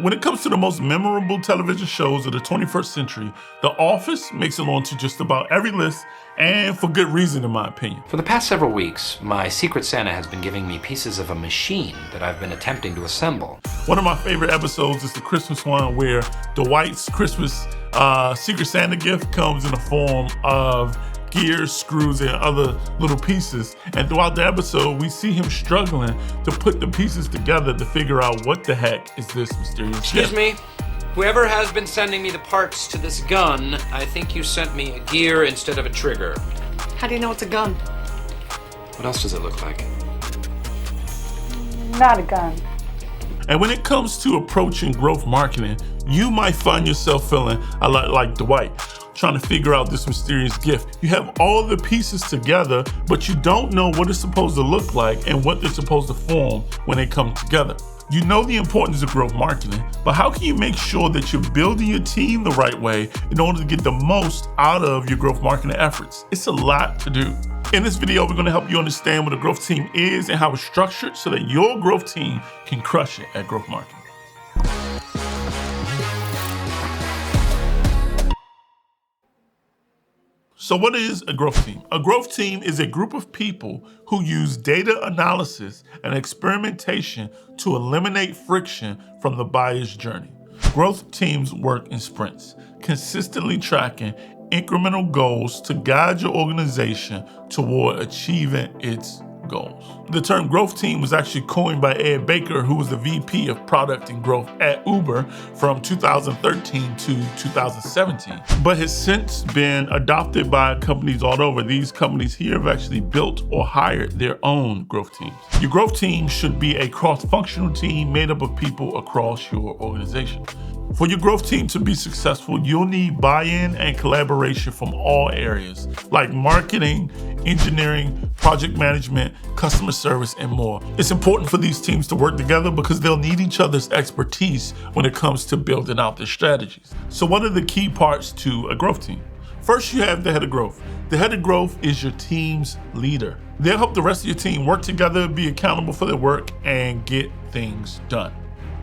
When it comes to the most memorable television shows of the 21st century, The Office makes it onto just about every list, and for good reason in my opinion. For the past several weeks, my Secret Santa has been giving me pieces of a machine that I've been attempting to assemble. One of my favorite episodes is the Christmas one where Dwight's Christmas Secret Santa gift comes in the form of gears, screws, and other little pieces. And throughout the episode, we see him struggling to put the pieces together to figure out what the heck is this mysterious Excuse gift. me? Whoever has been sending me the parts to this gun, I think you sent me a gear instead of a trigger. How do you know it's a gun? What else does it look like? Not a gun. And when it comes to approaching growth marketing, you might find yourself feeling a lot like Dwight, trying to figure out this mysterious gift. You have all the pieces together, but you don't know what it's supposed to look like and what they're supposed to form when they come together. You know the importance of growth marketing, but how can you make sure that you're building your team the right way in order to get the most out of your growth marketing efforts? It's a lot to do. In this video, we're going to help you understand what a growth team is and how it's structured so that your growth team can crush it at growth marketing. So what is a growth team? A growth team is a group of people who use data analysis and experimentation to eliminate friction from the buyer's journey. Growth teams work in sprints, consistently tracking incremental goals to guide your organization toward achieving its goals. The term growth team was actually coined by Ed Baker, who was the VP of product and growth at Uber from 2013 to 2017, but has since been adopted by companies all over. These companies here have actually built or hired their own growth teams. Your growth team should be a cross-functional team made up of people across your organization. For your growth team to be successful, you'll need buy-in and collaboration from all areas, like marketing, engineering, project management, customer service, and more. It's important for these teams to work together because they'll need each other's expertise when it comes to building out their strategies. So what are the key parts to a growth team? First, you have the head of growth. The head of growth is your team's leader. They'll help the rest of your team work together, be accountable for their work, and get things done.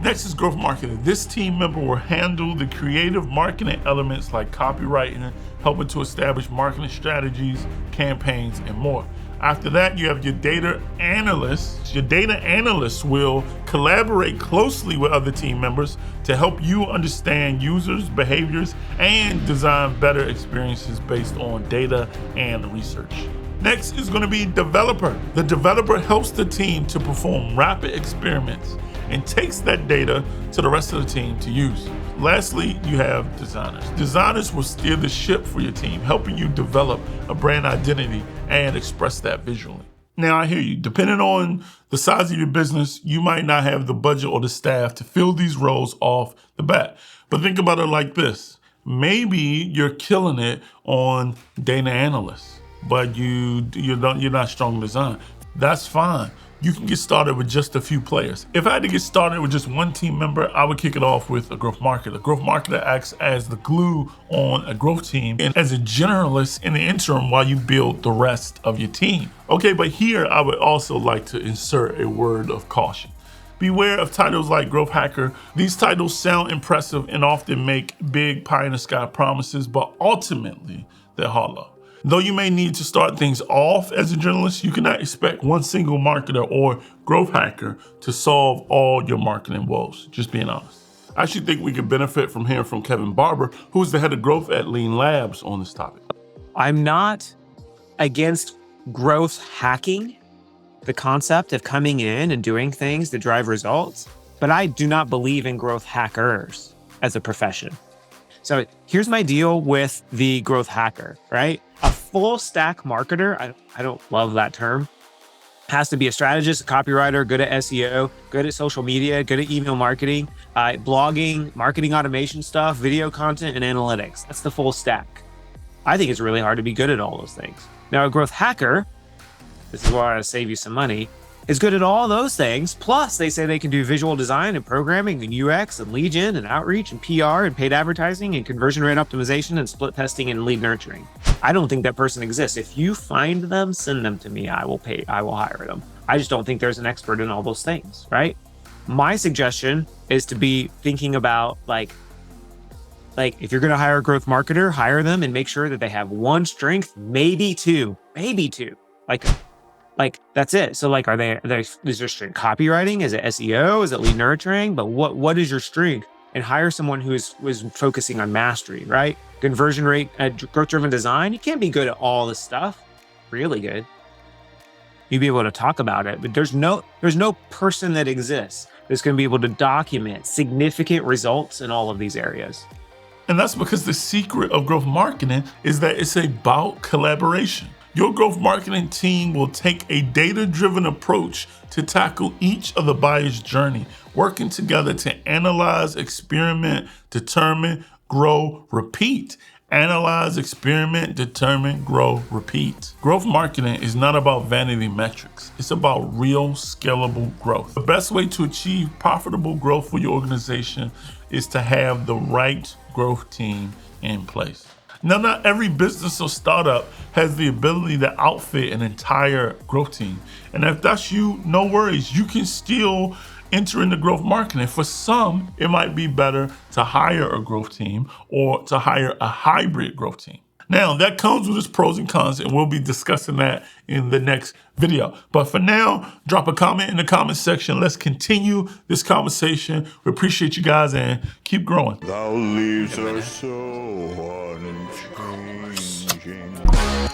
Next is growth marketing. This team member will handle the creative marketing elements like copywriting, helping to establish marketing strategies, campaigns, and more. After that, you have your data analysts. Your data analysts will collaborate closely with other team members to help you understand users' behaviors and design better experiences based on data and research. Next is going to be developer. The developer helps the team to perform rapid experiments and takes that data to the rest of the team to use. Lastly, you have designers. Designers will steer the ship for your team, helping you develop a brand identity and express that visually. Now, I hear you. Depending on the size of your business, you might not have the budget or the staff to fill these roles off the bat. But think about it like this. Maybe you're killing it on data analysts, but you're not strong in design. That's fine. You can get started with just a few players. If I had to get started with just one team member, I would kick it off with a growth marketer. A growth marketer acts as the glue on a growth team and as a generalist in the interim while you build the rest of your team. Okay, but here I would also like to insert a word of caution. Beware of titles like growth hacker. These titles sound impressive and often make big pie in the sky promises, but ultimately they're hollow. Though you may need to start things off as a journalist, you cannot expect one single marketer or growth hacker to solve all your marketing woes, just being honest. I actually think we could benefit from hearing from Kevin Barber, who is the head of growth at Lean Labs, on this topic. I'm not against growth hacking, the concept of coming in and doing things that drive results, but I do not believe in growth hackers as a profession. So here's my deal with the growth hacker, right? A full stack marketer, I don't love that term, has to be a strategist, a copywriter, good at SEO, good at social media, good at email marketing, blogging, marketing automation stuff, video content, and analytics. That's the full stack. I think it's really hard to be good at all those things. Now, a growth hacker, this is where I save you some money, is good at all those things. Plus, they say they can do visual design and programming and UX and lead gen and outreach and PR and paid advertising and conversion rate optimization and split testing and lead nurturing. I don't think that person exists. If you find them, send them to me. I will hire them. I just don't think there's an expert in all those things, right? My suggestion is to be thinking about like if you're going to hire a growth marketer, hire them and make sure that they have one strength, maybe two. Like that's it. So like, is their strength copywriting? Is it SEO? Is it lead nurturing? But what is your strength? And hire someone who is focusing on mastery, right? Conversion rate, growth driven design. You can't be good at all this stuff. Really good. You'd be able to talk about it, but there's no person that exists that's going to be able to document significant results in all of these areas. And that's because the secret of growth marketing is that it's about collaboration. Your growth marketing team will take a data-driven approach to tackle each of the buyer's journey, working together to analyze, experiment, determine, grow, repeat. Analyze, experiment, determine, grow, repeat. Growth marketing is not about vanity metrics. It's about real scalable growth. The best way to achieve profitable growth for your organization is to have the right growth team in place. Now, not every business or startup has the ability to outfit an entire growth team. And if that's you, no worries. You can still enter into growth marketing. For some, it might be better to hire a growth team or to hire a hybrid growth team. Now, that comes with its pros and cons, and we'll be discussing that in the next video. But for now, drop a comment in the comment section. Let's continue this conversation. We appreciate you guys and keep growing. Thou leaves are so unchanging.